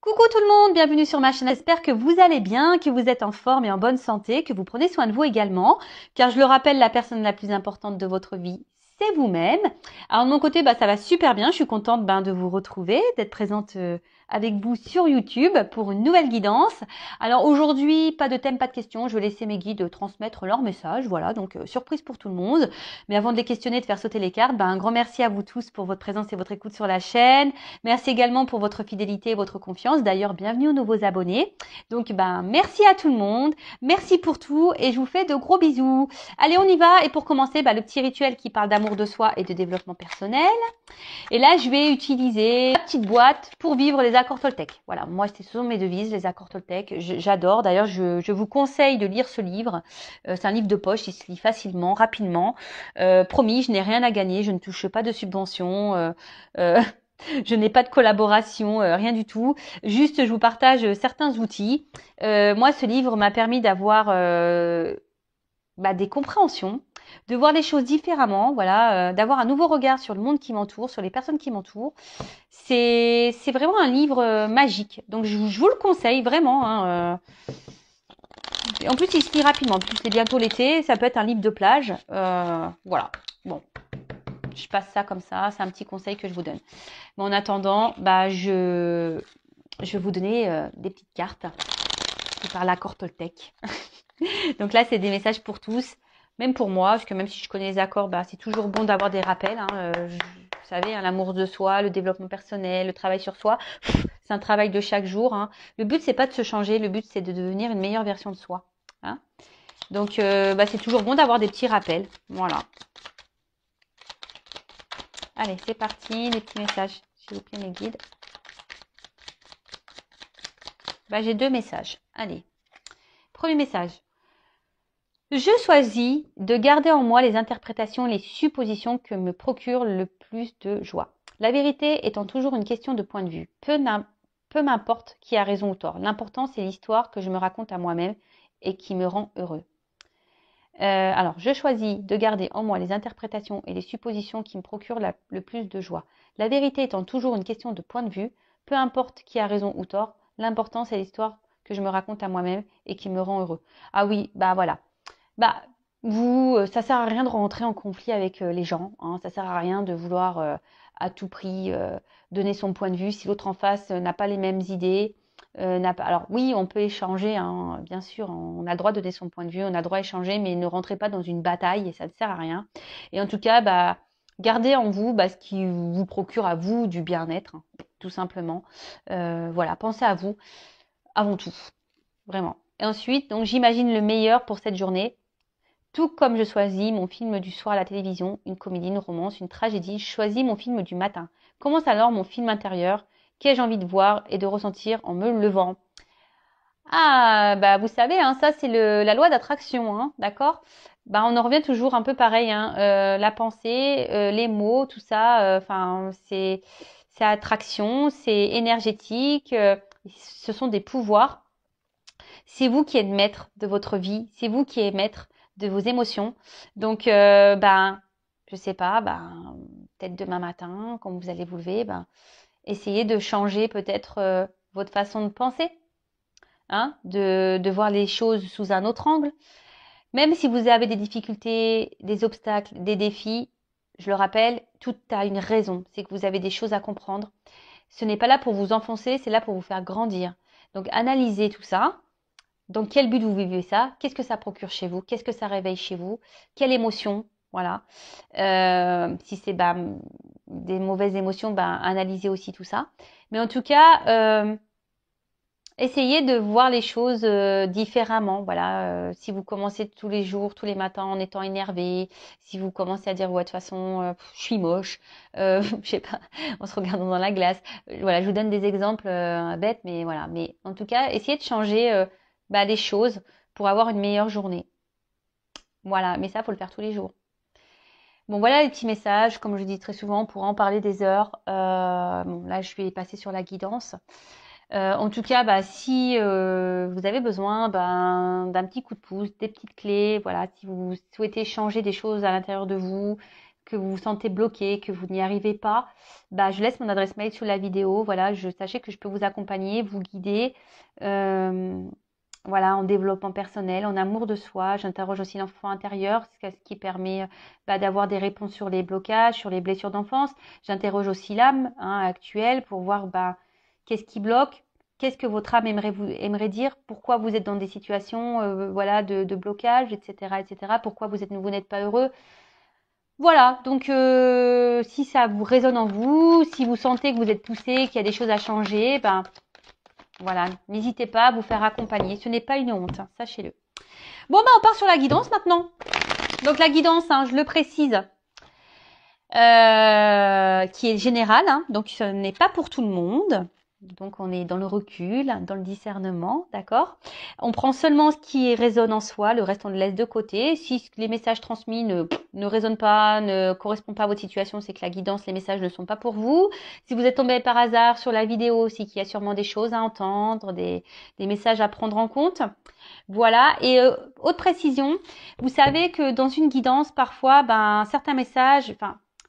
Coucou tout le monde, bienvenue sur ma chaîne. J'espère que vous allez bien, que vous êtes en forme et en bonne santé, que vous prenez soin de vous également. Car je le rappelle, la personne la plus importante de votre vie, c'est vous-même. Alors de mon côté, ça va super bien. Je suis contente de vous retrouver, d'être présente avec vous sur YouTube pour une nouvelle guidance. Alors aujourd'hui, pas de thème, pas de questions. Je vais laisser mes guides transmettre leur message. Voilà, donc surprise pour tout le monde. Mais avant de les questionner, de faire sauter les cartes, un grand merci à vous tous pour votre présence et votre écoute sur la chaîne. Merci également pour votre fidélité et votre confiance. D'ailleurs, bienvenue aux nouveaux abonnés. Donc, merci à tout le monde. Merci pour tout et je vous fais de gros bisous. Allez, on y va. Et pour commencer, le petit rituel qui parle d'amour de soi et de développement personnel. Et là, je vais utiliser la petite boîte pour vivre les accords Toltec. Voilà, moi, ce sont mes devises, les accords Toltec. J'adore. D'ailleurs, je vous conseille de lire ce livre. C'est un livre de poche, il se lit facilement, rapidement. Promis, je n'ai rien à gagner, je ne touche pas de subventions. Je n'ai pas de collaboration, rien du tout. Juste, je vous partage certains outils. Moi, ce livre m'a permis d'avoir des compréhensions, de voir les choses différemment, voilà, d'avoir un nouveau regard sur le monde qui m'entoure, sur les personnes qui m'entourent. C'est vraiment un livre magique. Donc, je vous le conseille vraiment. En plus, il se lit rapidement. En plus, c'est bientôt l'été. Ça peut être un livre de plage. Voilà. Bon, je passe ça comme ça. C'est un petit conseil que je vous donne. Mais en attendant, je vais vous donner des petites cartes par l'accord Toltec. Donc là, c'est des messages pour tous, même pour moi, parce que même si je connais les accords, c'est toujours bon d'avoir des rappels. Vous savez, l'amour de soi, le développement personnel, le travail sur soi, c'est un travail de chaque jour. Le but, c'est pas de se changer, le but, c'est de devenir une meilleure version de soi. Donc, c'est toujours bon d'avoir des petits rappels. Voilà. Allez, c'est parti, les petits messages. S'il vous plaît, mes guides. J'ai deux messages. Allez. Premier message. Je choisis de garder en moi les interprétations et les suppositions que me procurent le plus de joie. La vérité étant toujours une question de point de vue. Peu m'importe qui a raison ou tort. L'important, c'est l'histoire que je me raconte à moi-même et qui me rend heureux. Alors, je choisis de garder en moi les interprétations et les suppositions qui me procurent le plus de joie. La vérité étant toujours une question de point de vue. Peu importe qui a raison ou tort. L'important, c'est l'histoire que je me raconte à moi-même et qui me rend heureux. Ah oui, voilà. Ça sert à rien de rentrer en conflit avec les gens. Ça sert à rien de vouloir à tout prix donner son point de vue si l'autre en face n'a pas les mêmes idées. Alors oui, on peut échanger, bien sûr, on a le droit de donner son point de vue, on a le droit d'échanger, mais ne rentrez pas dans une bataille et ça ne sert à rien. Et en tout cas, gardez en vous ce qui vous procure à vous du bien-être, tout simplement. Voilà, pensez à vous avant tout, vraiment. Et ensuite, donc j'imagine le meilleur pour cette journée. Tout comme je choisis mon film du soir à la télévision, une comédie, une romance, une tragédie, je choisis mon film du matin. Commence alors mon film intérieur, qu'ai-je envie de voir et de ressentir en me levant. Vous savez, ça c'est la loi d'attraction, d'accord. On en revient toujours un peu pareil, la pensée, les mots, tout ça, c'est attraction, c'est énergétique, ce sont des pouvoirs. C'est vous qui êtes maître de votre vie, c'est vous qui êtes maître de vos émotions. Donc, je sais pas, peut-être demain matin, quand vous allez vous lever, essayez de changer peut-être votre façon de penser, de voir les choses sous un autre angle. Même si vous avez des difficultés, des obstacles, des défis, je le rappelle, tout a une raison. C'est que vous avez des choses à comprendre. Ce n'est pas là pour vous enfoncer, c'est là pour vous faire grandir. Donc, analysez tout ça. Dans quel but vous vivez ça? Qu'est-ce que ça procure chez vous? Qu'est-ce que ça réveille chez vous? Quelle émotion? Voilà. Si c'est des mauvaises émotions, analysez aussi tout ça. Mais en tout cas, essayez de voir les choses différemment. Voilà. Si vous commencez tous les jours, tous les matins en étant énervé, si vous commencez à dire ouais, de toute façon, je suis moche, je sais pas, en se regardant dans la glace. Voilà, je vous donne des exemples bêtes, mais voilà. Mais en tout cas, essayez de changer les choses pour avoir une meilleure journée. Voilà, mais ça, faut le faire tous les jours. Bon, voilà les petits messages. Comme je dis très souvent, on pourra en parler des heures. Là, je vais passer sur la guidance. En tout cas, si vous avez besoin d'un petit coup de pouce, des petites clés, voilà, si vous souhaitez changer des choses à l'intérieur de vous, que vous vous sentez bloqué, que vous n'y arrivez pas, bah, je laisse mon adresse mail sous la vidéo. Voilà, sachez que je peux vous accompagner, vous guider. Voilà, en développement personnel, en amour de soi. J'interroge aussi l'enfant intérieur, ce qui permet d'avoir des réponses sur les blocages, sur les blessures d'enfance. J'interroge aussi l'âme actuelle pour voir qu'est-ce qui bloque, qu'est-ce que votre âme aimerait dire, pourquoi vous êtes dans des situations voilà, de blocage, etc., etc., pourquoi vous n'êtes pas heureux. Voilà, donc si ça vous résonne en vous, si vous sentez que vous êtes poussé, qu'il y a des choses à changer, voilà, n'hésitez pas à vous faire accompagner. Ce n'est pas une honte, sachez-le. Bon, on part sur la guidance maintenant. Donc la guidance, je le précise, qui est générale, donc ce n'est pas pour tout le monde. Donc on est dans le recul, dans le discernement, d'accord? On prend seulement ce qui résonne en soi, le reste on le laisse de côté. Si les messages transmis ne résonnent pas, ne correspondent pas à votre situation, c'est que la guidance, les messages ne sont pas pour vous. Si vous êtes tombé par hasard sur la vidéo, c'est qu'il y a sûrement des choses à entendre, des messages à prendre en compte. Voilà, et autre précision, vous savez que dans une guidance, parfois, certains messages,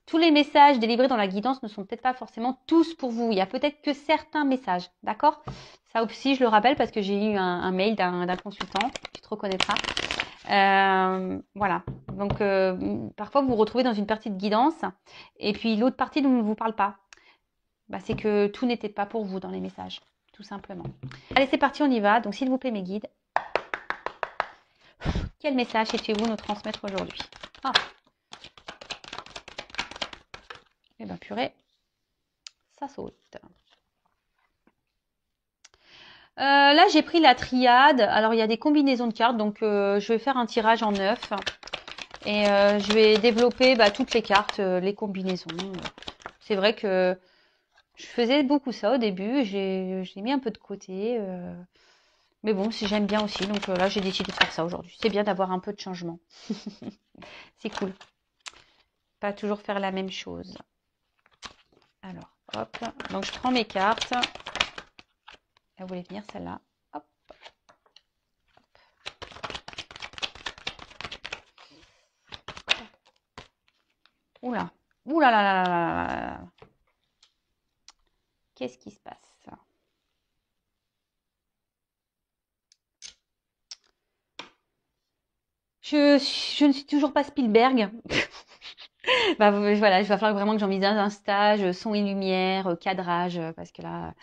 tous les messages délivrés dans la guidance ne sont peut-être pas forcément tous pour vous. Il y a peut-être que certains messages, d'accord? Ça aussi, je le rappelle parce que j'ai eu un mail d'un consultant, tu te reconnaîtras. Voilà, donc parfois vous vous retrouvez dans une partie de guidance et puis l'autre partie ne vous parle pas. C'est que tout n'était pas pour vous dans les messages, tout simplement. Allez, c'est parti, on y va. Donc s'il vous plaît mes guides, quel message souhaitez-vous nous transmettre aujourd'hui? Eh bien, purée, ça saute. Là, j'ai pris la triade. Alors, il y a des combinaisons de cartes. Donc, je vais faire un tirage en 9. Et je vais développer toutes les cartes, les combinaisons. C'est vrai que je faisais beaucoup ça au début. J'ai mis un peu de côté. Mais bon, si j'aime bien aussi. Donc là, j'ai décidé de faire ça aujourd'hui. C'est bien d'avoir un peu de changement. C'est cool. Pas toujours faire la même chose. Alors, hop. Donc, je prends mes cartes. Elle voulait venir, celle-là. Hop. Oula. Oula là là là là là. Qu'est-ce qui se passe? Je ne suis toujours pas Spielberg. Voilà, il va falloir vraiment que j'envisage un stage, son et lumière, cadrage, parce que là,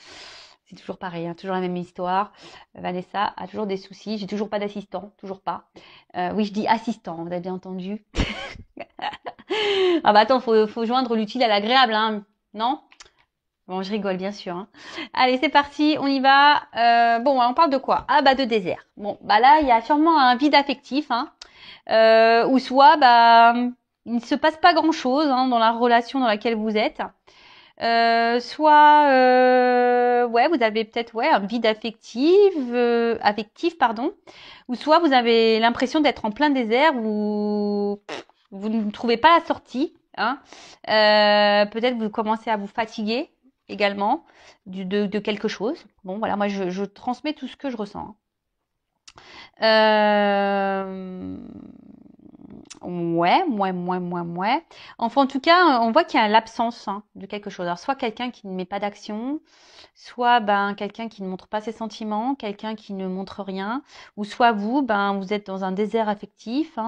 c'est toujours pareil, toujours la même histoire. Vanessa a toujours des soucis, j'ai toujours pas d'assistant, toujours pas. Oui, je dis assistant, vous avez bien entendu. Attends, faut joindre l'utile à l'agréable, non? Bon, je rigole, bien sûr. Allez, c'est parti, on y va. Bon, on parle de quoi? De désert. Bon, là, il y a sûrement un vide affectif, ou soit, il ne se passe pas grand-chose dans la relation dans laquelle vous êtes. Soit, vous avez peut-être un vide affectif, pardon. Ou soit vous avez l'impression d'être en plein désert où vous ne trouvez pas la sortie. Peut-être vous commencez à vous fatiguer également de quelque chose. Bon, voilà, moi je transmets tout ce que je ressens. Ouais. Enfin, en tout cas, on voit qu'il y a l'absence de quelque chose. Alors, soit quelqu'un qui ne met pas d'action, soit quelqu'un qui ne montre pas ses sentiments, quelqu'un qui ne montre rien, ou soit vous, vous êtes dans un désert affectif.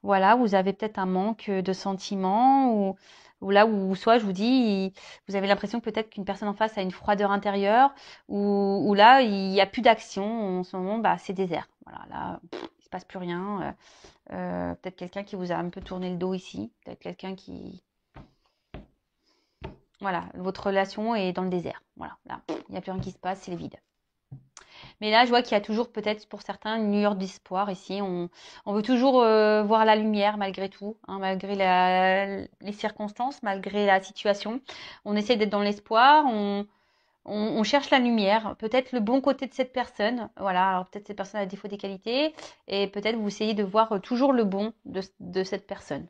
Voilà, vous avez peut-être un manque de sentiments, ou là où soit je vous dis, vous avez l'impression peut-être qu'une personne en face a une froideur intérieure, ou là il n'y a plus d'action en ce moment, c'est désert. Voilà, là il se passe plus rien. Peut-être quelqu'un qui vous a un peu tourné le dos ici, peut-être quelqu'un qui, voilà, votre relation est dans le désert. Voilà, là il n'y a plus rien qui se passe, c'est le vide. Mais là, je vois qu'il y a toujours peut-être pour certains une lueur d'espoir ici. On veut toujours voir la lumière malgré tout, malgré les circonstances, malgré la situation. On essaie d'être dans l'espoir, on cherche la lumière, peut-être le bon côté de cette personne. Voilà, alors peut-être cette personne a défaut des qualités et peut-être vous essayez de voir toujours le bon de cette personne.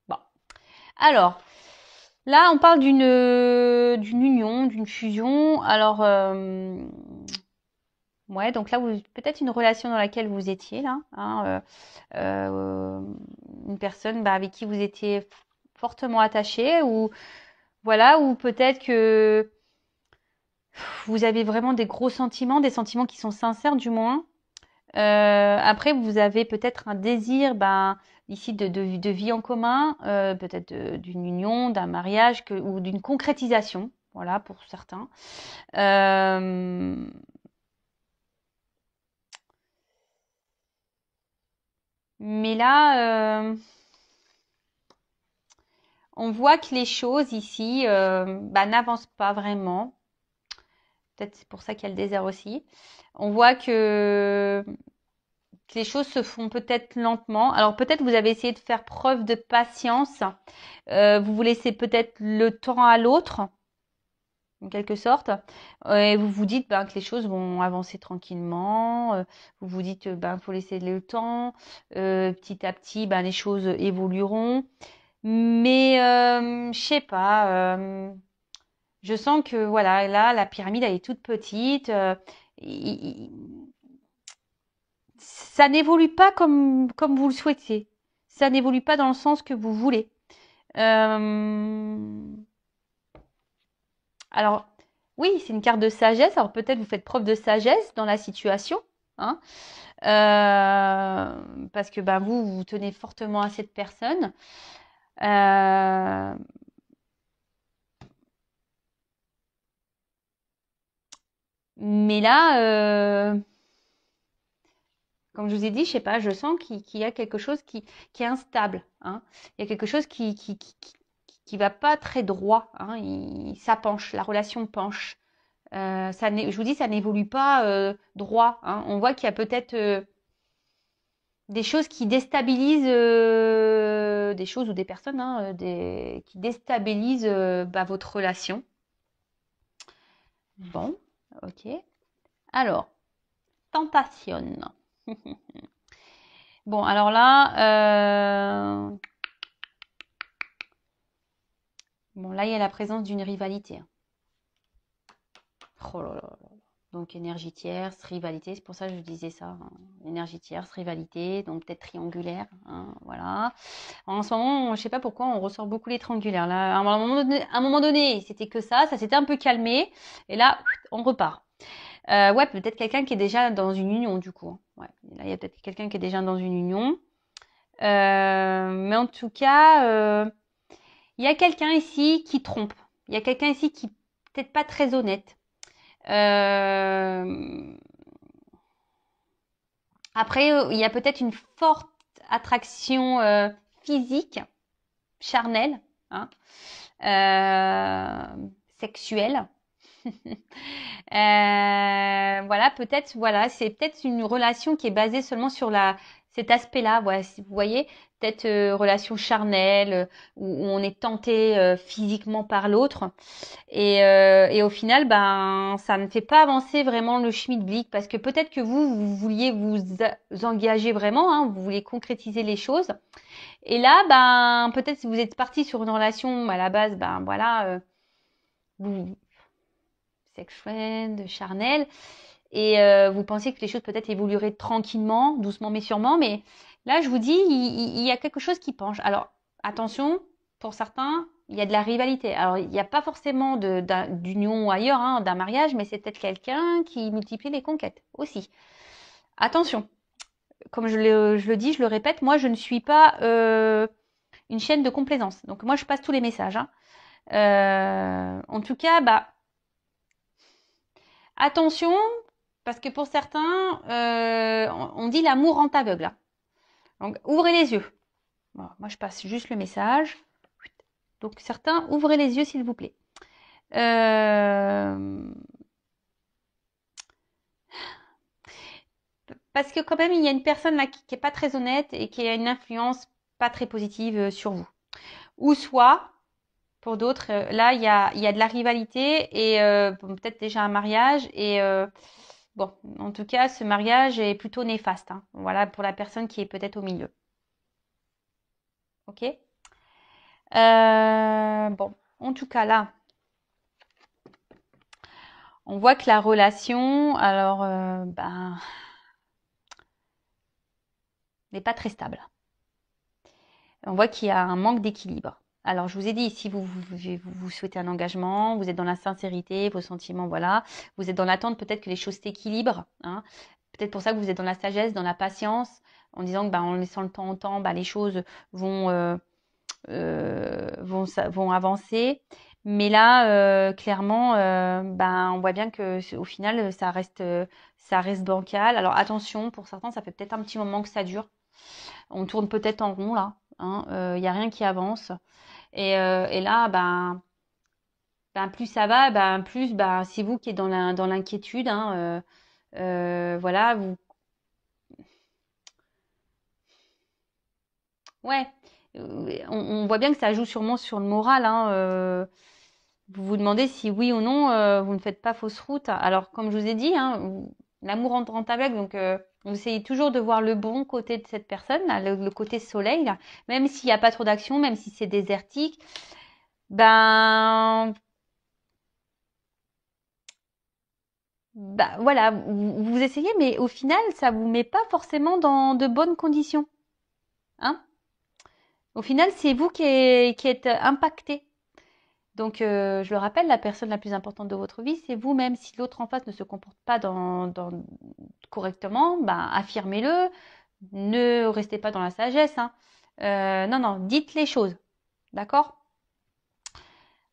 Bon, alors... Là, on parle d'une union, d'une fusion. Alors, Ouais, donc là, peut-être une relation dans laquelle vous étiez là, hein, une personne avec qui vous étiez fortement attaché, ou voilà, ou peut-être que vous avez vraiment des gros sentiments, des sentiments qui sont sincères du moins. Après, vous avez peut-être un désir, ici de vie en commun, peut-être d'une union, d'un mariage ou d'une concrétisation, voilà, pour certains. Euh, mais là, on voit que les choses ici n'avancent pas vraiment. Peut-être c'est pour ça qu'il y a le désert aussi. On voit que les choses se font peut-être lentement. Alors peut-être vous avez essayé de faire preuve de patience. Vous vous laissez peut-être le temps à l'autre, en quelque sorte. Et vous vous dites que les choses vont avancer tranquillement. Vous vous dites faut laisser le temps. Petit à petit, les choses évolueront. Mais je sais pas. Je sens que voilà, là, la pyramide elle est toute petite. Il- Ça n'évolue pas comme vous le souhaitiez. Ça n'évolue pas dans le sens que vous voulez. Euh, Alors, oui, c'est une carte de sagesse. Alors peut-être vous faites preuve de sagesse dans la situation, hein, parce que vous tenez fortement à cette personne. Euh, mais là, comme je vous ai dit, je sais pas, je sens qu'il y a quelque chose qui est instable, hein. Il y a quelque chose qui va pas très droit, hein. Ça penche, la relation penche. Je vous dis, ça n'évolue pas droit, hein. On voit qu'il y a peut-être des choses qui déstabilisent, des choses ou des personnes, hein, qui déstabilisent votre relation. Bon, ok. Alors, tentation. Bon, alors là, bon, là, il y a la présence d'une rivalité. Oh là là là. Donc, énergie tierce, rivalité, c'est pour ça que je disais ça, hein. Énergie tierce, rivalité, donc peut-être triangulaire, hein, voilà. En ce moment, je sais pas pourquoi, on ressort beaucoup les triangulaires. Là, à un moment donné, c'était que ça s'était un peu calmé, et là, on repart. Ouais, peut-être quelqu'un qui est déjà dans une union, du coup, hein. Ouais, là, il y a peut-être quelqu'un qui est déjà dans une union. Mais en tout cas, il y a quelqu'un ici qui trompe. Il y a quelqu'un ici qui peut-être pas très honnête. Euh, Après, il y a peut-être une forte attraction physique, charnelle, hein, sexuelle. Voilà, peut-être, voilà, c'est peut-être une relation qui est basée seulement sur cet aspect-là. Voilà, si vous voyez, peut-être relation charnelle où on est tenté physiquement par l'autre. Et au final, ça ne fait pas avancer vraiment le schmilblick parce que peut-être que vous vouliez vous engager vraiment, hein, vous voulez concrétiser les choses. Et là, peut-être si vous êtes parti sur une relation à la base, voilà, vous, sexuelle, charnelle, et vous pensiez que les choses peut-être évolueraient tranquillement, doucement mais sûrement. Mais là, je vous dis, il y a quelque chose qui penche. Alors, attention, pour certains, il y a de la rivalité. Alors, il n'y a pas forcément d'union ou ailleurs, hein, d'un mariage, mais c'est peut-être quelqu'un qui multiplie les conquêtes aussi. Attention, comme je le dis, je le répète, moi, je ne suis pas une chaîne de complaisance. Donc, moi, je passe tous les messages, hein. En tout cas, attention, parce que pour certains, on dit l'amour rend aveugle, hein. Donc, ouvrez les yeux. Bon, moi, je passe juste le message. Donc, certains, ouvrez les yeux, s'il vous plaît. Euh, Parce que quand même, il y a une personne là qui est pas très honnête et qui a une influence pas très positive sur vous. Ou soit, pour d'autres, là, il y a de la rivalité et bon, peut-être déjà un mariage. Et bon, en tout cas, ce mariage est plutôt néfaste, hein. Voilà, pour la personne qui est peut-être au milieu. Ok? Bon, en tout cas, là, On voit que la relation, alors, ben, n'est pas très stable. On voit qu'il y a un manque d'équilibre. Alors, je vous ai dit, si vous souhaitez un engagement, vous êtes dans la sincérité, vos sentiments, voilà. Vous êtes dans l'attente peut-être que les choses s'équilibrent. Hein. Peut-être pour ça que vous êtes dans la sagesse, dans la patience, en disant que en laissant le temps au temps, les choses vont, vont avancer. Mais là, clairement, on voit bien que au final, ça reste bancal. Alors attention, pour certains, ça fait peut-être un petit moment que ça dure. On tourne peut-être en rond là. Hein, y a rien qui avance. Et là, plus ça va, plus c'est vous qui êtes dans l'inquiétude. Hein, voilà, vous. Ouais, on voit bien que ça joue sûrement sur le moral. Hein, vous vous demandez si oui ou non, vous ne faites pas fausse route. Alors, comme je vous ai dit, hein, l'amour entre en avec, donc vous essayez toujours de voir le bon côté de cette personne, là, le côté soleil, là, même s'il n'y a pas trop d'action, même si c'est désertique. Ben, voilà, vous essayez, mais au final, ça vous met pas forcément dans de bonnes conditions. Hein? Au final, c'est vous qui êtes impacté. Donc, je le rappelle, la personne la plus importante de votre vie, c'est vous-même. Si l'autre en face ne se comporte pas correctement, affirmez-le. Ne restez pas dans la sagesse. Hein. Non, non, dites les choses. D'accord?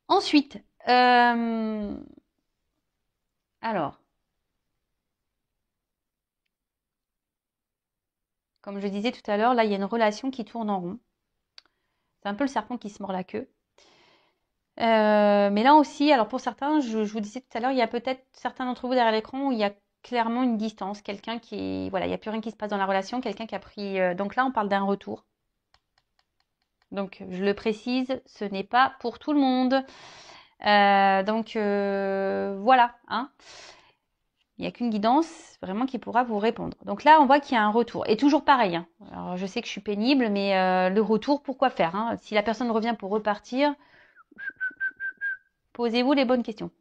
Ensuite, alors, comme je disais tout à l'heure, là, il y a une relation qui tourne en rond. C'est un peu le serpent qui se mord la queue. Mais là aussi, alors pour certains, je vous disais tout à l'heure, il y a peut-être certains d'entre vous derrière l'écran où il y a clairement une distance, quelqu'un qui, voilà, il n'y a plus rien qui se passe dans la relation, quelqu'un qui a pris. Donc là, on parle d'un retour. Donc, je le précise, ce n'est pas pour tout le monde. Voilà, hein. Il n'y a qu'une guidance vraiment qui pourra vous répondre. Donc là, on voit qu'il y a un retour. Et toujours pareil. Hein. Alors, je sais que je suis pénible, mais le retour, pourquoi faire hein. Si la personne revient pour repartir, posez-vous les bonnes questions.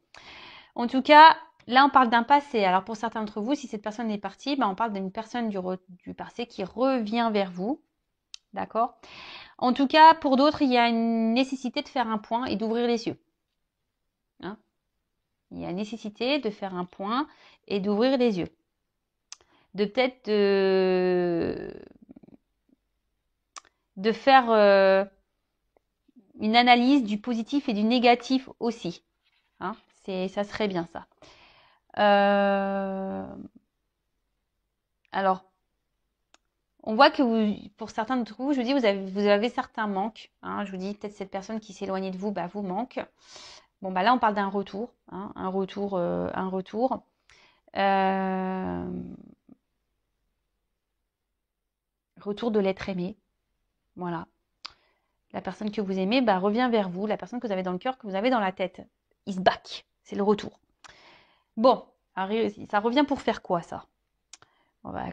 En tout cas, là, on parle d'un passé. Alors, pour certains d'entre vous, si cette personne est partie, on parle d'une personne du passé qui revient vers vous. D'accord? En tout cas, pour d'autres, il y a une nécessité de faire un point et d'ouvrir les yeux. Hein? Il y a nécessité de faire un point et d'ouvrir les yeux. De peut-être de faire une analyse du positif et du négatif aussi. Hein? Ça serait bien ça. Alors, on voit que pour certains d'entre vous, je vous dis, vous avez certains manques. Hein, je vous dis, peut-être cette personne qui s'éloignait de vous, vous manque. Bon, là, on parle d'un retour. Hein, un retour. Retour de l'être aimé. Voilà. La personne que vous aimez revient vers vous. La personne que vous avez dans le cœur, que vous avez dans la tête. Is back. C'est le retour. Bon, ça revient pour faire quoi, ça? On va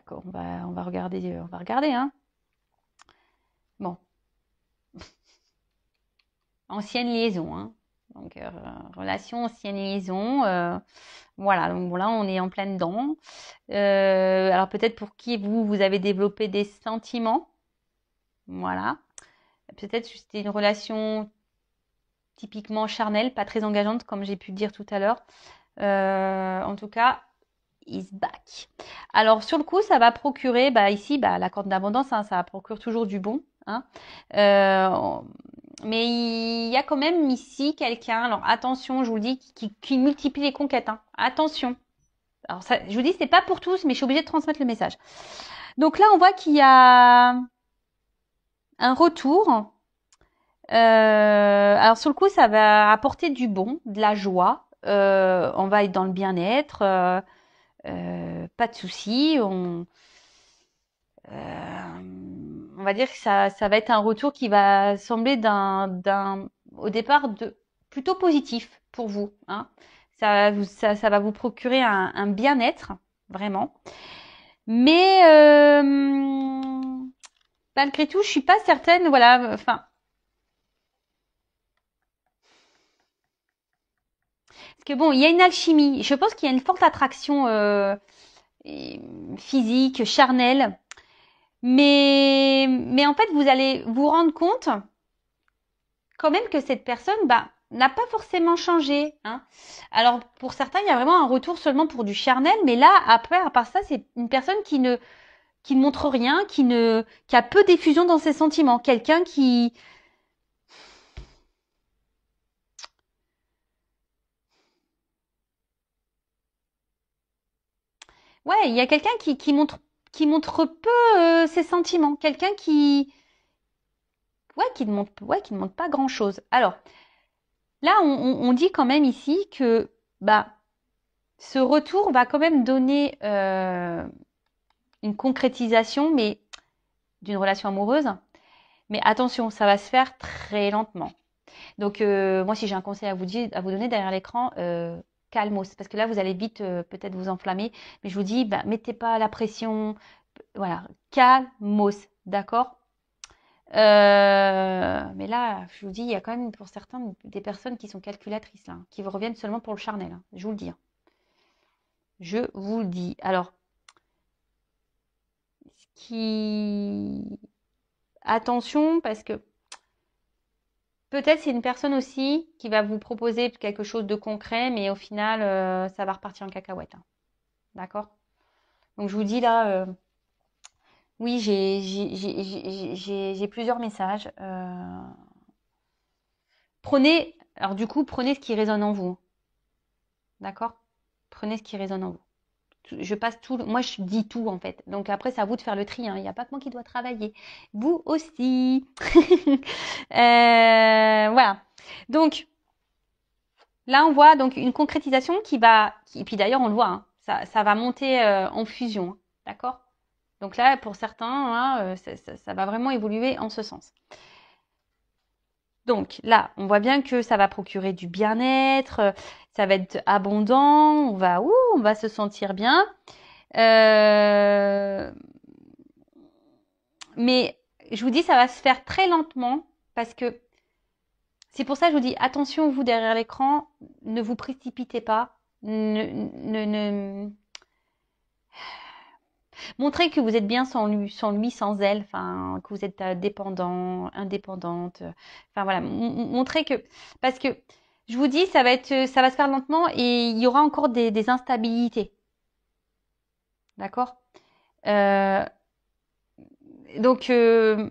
regarder. On va regarder, hein. Bon. Ancienne liaison, hein. Donc, relation, ancienne liaison. Voilà, donc là, on est en plein dedans. Alors, peut-être pour qui vous avez développé des sentiments. Voilà. Peut-être que c'était une relation typiquement charnelle, pas très engageante, comme j'ai pu le dire tout à l'heure. En tout cas, is back. Alors, sur le coup, ça va procurer, ici, la corde d'abondance, hein, ça procure toujours du bon. Hein. Mais il y a quand même ici quelqu'un, alors attention, je vous le dis, qui multiplie les conquêtes. Hein. Attention. Alors, ça, je vous dis, c'est pas pour tous, mais je suis obligée de transmettre le message. Donc là, on voit qu'il y a un retour. Alors sur le coup, ça va apporter du bon, de la joie. On va être dans le bien-être, pas de soucis. On va dire que ça va être un retour qui va sembler au départ plutôt positif pour vous. Hein. Ça va vous procurer un bien-être, vraiment. Mais malgré tout, je suis pas certaine. Voilà, enfin. Parce que bon, il y a une alchimie. Je pense qu'il y a une forte attraction physique, charnelle. Mais en fait, vous allez vous rendre compte quand même que cette personne, bah, n'a pas forcément changé, hein. Alors, pour certains, il y a vraiment un retour seulement pour du charnel, mais là, après, à part ça, c'est une personne qui ne montre rien, qui a peu d'effusion dans ses sentiments. Quelqu'un qui, ouais, il y a quelqu'un qui montre peu ses sentiments. Quelqu'un qui ne montre pas grand-chose. Alors, là, on dit quand même ici que, bah, ce retour va quand même donner une concrétisation, mais d'une relation amoureuse. Mais attention, ça va se faire très lentement. Donc, moi, si j'ai un conseil à vous donner derrière l'écran, calmos. Parce que là, vous allez vite peut-être vous enflammer. Mais je vous dis, bah, mettez pas la pression. Voilà, calmos. D'accord. Mais là, je vous dis, il y a quand même pour certains des personnes qui sont calculatrices, là, qui vous reviennent seulement pour le charnel. Hein, je vous le dis. Hein. Je vous le dis. Alors, ce qui... attention, parce que peut-être c'est une personne aussi qui va vous proposer quelque chose de concret, mais au final, ça va repartir en cacahuète. Hein. D'accord? Donc je vous dis là, oui, j'ai plusieurs messages. Prenez, alors du coup, prenez ce qui résonne en vous. D'accord? Prenez ce qui résonne en vous. Je passe tout, moi je dis tout en fait. Donc après, c'est à vous de faire le tri. Hein. Il n'y a pas que moi qui dois travailler. Vous aussi. Voilà. Donc, là, on voit donc une concrétisation et puis d'ailleurs, on le voit, hein, ça va monter en fusion, hein, d'accord? Donc là, pour certains, hein, ça va vraiment évoluer en ce sens. Donc là, on voit bien que ça va procurer du bien-être, ça va être abondant, on va se sentir bien. Euh, mais je vous dis, ça va se faire très lentement parce que c'est pour ça que je vous dis, attention, vous derrière l'écran, ne vous précipitez pas. Ne... Montrez que vous êtes bien sans lui, sans elle, enfin, que vous êtes dépendant, indépendante. Enfin voilà, montrez que, parce que je vous dis, ça va se faire lentement et il y aura encore des instabilités, d'accord? Euh, donc ne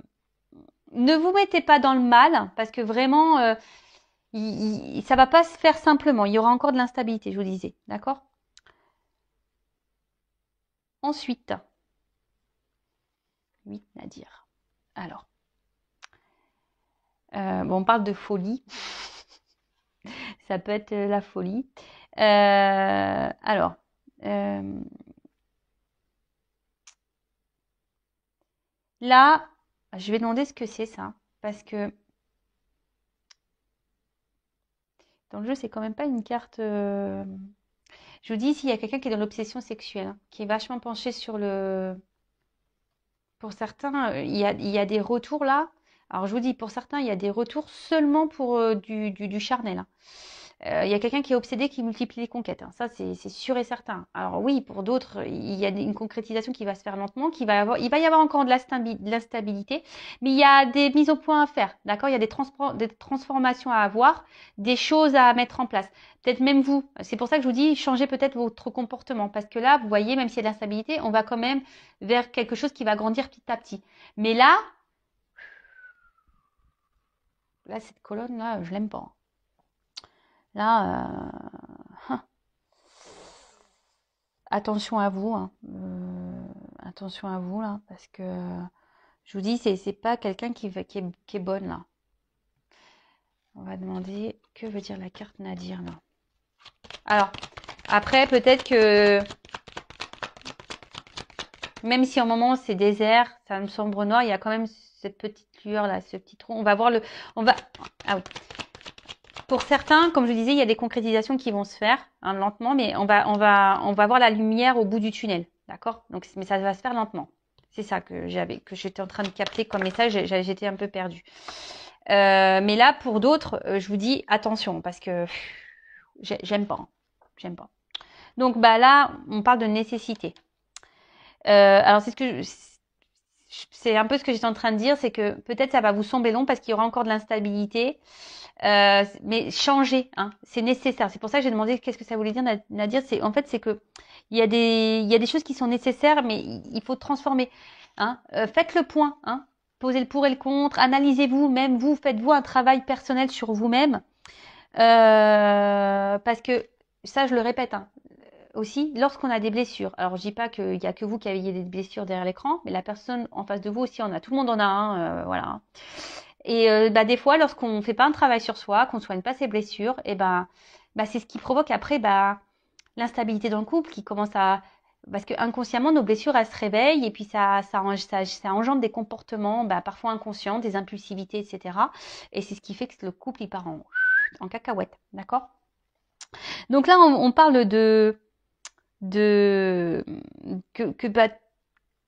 vous mettez pas dans le mal parce que vraiment, ça va pas se faire simplement. Il y aura encore de l'instabilité, je vous disais, d'accord? Ensuite, oui, à dire. Alors, bon, on parle de folie. Ça peut être la folie. Alors, là, je vais demander ce que c'est ça. Parce que dans le jeu, c'est quand même pas une carte. Je vous dis, s'il y a quelqu'un qui est dans l'obsession sexuelle, hein, qui est vachement penché sur le. Pour certains, il y a des retours là. Alors, je vous dis, pour certains, il y a des retours seulement pour du charnel. Hein. Il y a quelqu'un qui est obsédé, qui multiplie les conquêtes. Hein. Ça, c'est sûr et certain. Alors oui, pour d'autres, il y a une concrétisation qui va se faire lentement, il va y avoir encore de l'instabilité, mais il y a des mises au point à faire. D'accord? Il y a des transformations à avoir, des choses à mettre en place. Peut-être même vous. C'est pour ça que je vous dis, changez peut-être votre comportement. Parce que là, vous voyez, même s'il y a de l'instabilité, on va quand même vers quelque chose qui va grandir petit à petit. Mais là, cette colonne-là, je l'aime pas. Là, attention à vous, hein. Attention à vous là, parce que je vous dis, c'est pas quelqu'un qui est bonne là. On va demander que veut dire la carte Nadir là. Alors, après, peut-être que même si en moment c'est désert, ça me sombre noir, il y a quand même cette petite lueur là, ce petit trou. On va voir ah oui. Pour certains, comme je disais, il y a des concrétisations qui vont se faire hein, lentement, mais on va voir la lumière au bout du tunnel, d'accord? Donc, mais ça va se faire lentement. C'est ça que j'étais en train de capter comme message. J'étais un peu perdue. Mais là, pour d'autres, je vous dis attention parce que J'aime pas. J'aime pas. Donc bah là, on parle de nécessité. Alors c'est un peu ce que j'étais en train de dire, c'est que peut-être ça va vous sembler long parce qu'il y aura encore de l'instabilité. Mais changer, hein, c'est nécessaire. C'est pour ça que j'ai demandé qu'est-ce que ça voulait dire, Nadir. C'est que il y a des choses qui sont nécessaires, mais il faut transformer. Hein. Faites le point, hein. Posez le pour et le contre. Analysez-vous, même vous, faites-vous un travail personnel sur vous-même, parce que ça, je le répète, hein, aussi, lorsqu'on a des blessures. Alors, je dis pas qu'il y a que vous qui avez des blessures derrière l'écran, mais la personne en face de vous aussi en a. Tout le monde en a un, voilà. Et bah, des fois, lorsqu'on ne fait pas un travail sur soi, qu'on ne soigne pas ses blessures, et bah, c'est ce qui provoque après bah, l'instabilité dans le couple qui commence à... Parce que inconsciemment, nos blessures, elles se réveillent et puis ça engendre des comportements bah, parfois inconscients, des impulsivités, etc. Et c'est ce qui fait que le couple, il part en cacahuète, d'accord? Donc là, on parle de que bah,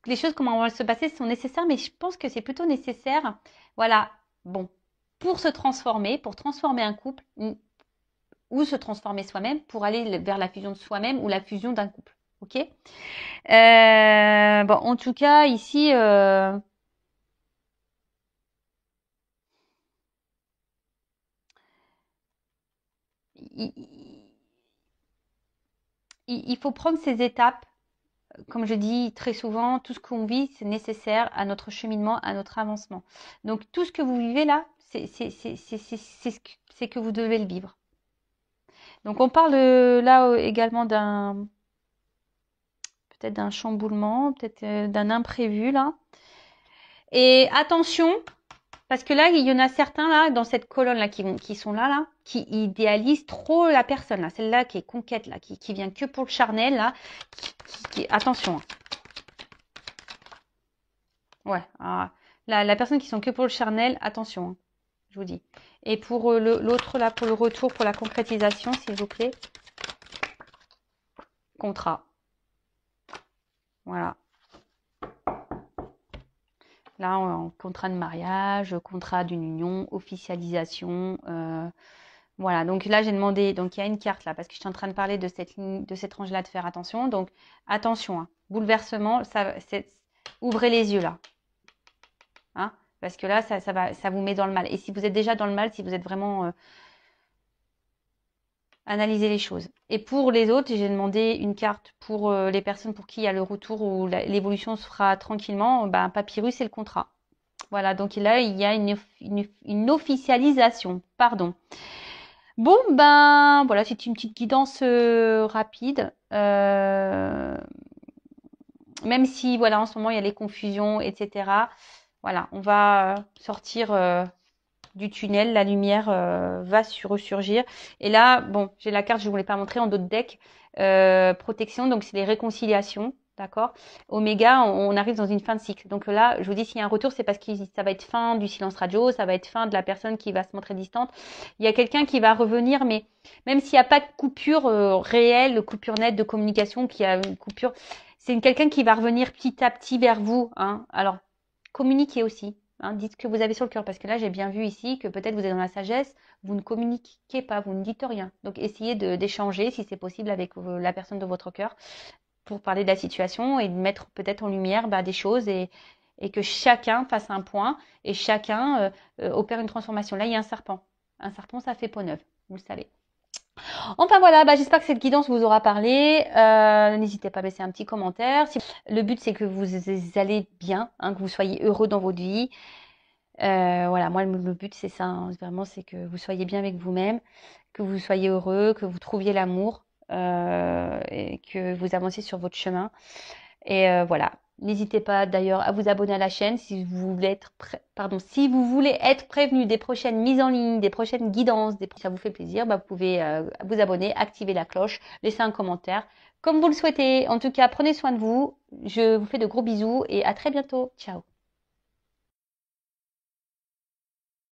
les choses, comment vont se passer, sont nécessaires, mais je pense que c'est plutôt nécessaire, voilà, bon, pour se transformer, pour transformer un couple, ou se transformer soi-même, pour aller vers la fusion de soi-même ou la fusion d'un couple. Ok. Bon, en tout cas, ici, il faut prendre ces étapes. Comme je dis très souvent, tout ce qu'on vit, c'est nécessaire à notre cheminement, à notre avancement. Donc tout ce que vous vivez là, c'est que vous devez le vivre. Donc on parle là également peut-être d'un chamboulement, peut-être d'un imprévu là. Et attention, parce que là, il y en a certains là dans cette colonne là qui sont là, qui idéalisent trop la personne là, celle-là qui est conquête là, qui vient que pour le charnel là, attention. Ouais, la personne qui sont que pour le charnel, attention, hein, je vous dis. Et pour l'autre là, pour le retour, pour la concrétisation, s'il vous plaît, contrat. Voilà. Là, contrat de mariage, contrat d'une union, officialisation. Voilà. Donc là, j'ai demandé. Donc il y a une carte là parce que je suis en train de parler de cette ligne, de cette range-là, de faire attention. Donc attention, hein, bouleversement. Ouvrez les yeux là, hein, parce que là, ça vous met dans le mal. Et si vous êtes déjà dans le mal, si vous êtes vraiment analyser les choses. Et pour les autres, j'ai demandé une carte pour les personnes pour qui il y a le retour ou l'évolution se fera tranquillement. Ben, papyrus et le contrat. Voilà, donc là, il y a une officialisation. Pardon. Bon, ben voilà, c'est une petite guidance rapide. Même si, voilà, en ce moment, il y a les confusions, etc. Voilà, on va sortir du tunnel, la lumière va ressurgir. Et là, bon, j'ai la carte, je ne vous l'ai pas montrée en d'autres decks. Protection, donc c'est les réconciliations, d'accord. Oméga, on arrive dans une fin de cycle. Donc là, je vous dis, s'il y a un retour, c'est parce que ça va être fin du silence radio, ça va être fin de la personne qui va se montrer distante. Il y a quelqu'un qui va revenir, mais même s'il n'y a pas de coupure réelle, de coupure nette de communication, qui a une coupure, c'est quelqu'un qui va revenir petit à petit vers vous. Hein. Alors, communiquez aussi. Hein, dites ce que vous avez sur le cœur, parce que là, j'ai bien vu ici que peut-être vous êtes dans la sagesse, vous ne communiquez pas, vous ne dites rien. Donc, essayez d'échanger, si c'est possible, avec la personne de votre cœur pour parler de la situation et de mettre peut-être en lumière des choses et que chacun fasse un point et chacun opère une transformation. Là, il y a un serpent. Un serpent, ça fait peau neuve, vous le savez. Enfin voilà, j'espère que cette guidance vous aura parlé. N'hésitez pas à laisser un petit commentaire. Le but, c'est que vous allez bien, hein, que vous soyez heureux dans votre vie. Voilà, moi, le but, c'est ça. Hein, vraiment, c'est que vous soyez bien avec vous-même, que vous soyez heureux, que vous trouviez l'amour et que vous avanciez sur votre chemin. Et voilà. N'hésitez pas d'ailleurs à vous abonner à la chaîne si vous voulez si vous voulez être prévenu des prochaines mises en ligne, des prochaines guidances, ça vous fait plaisir, vous pouvez vous abonner, activer la cloche, laisser un commentaire, comme vous le souhaitez. En tout cas, prenez soin de vous. Je vous fais de gros bisous et à très bientôt. Ciao.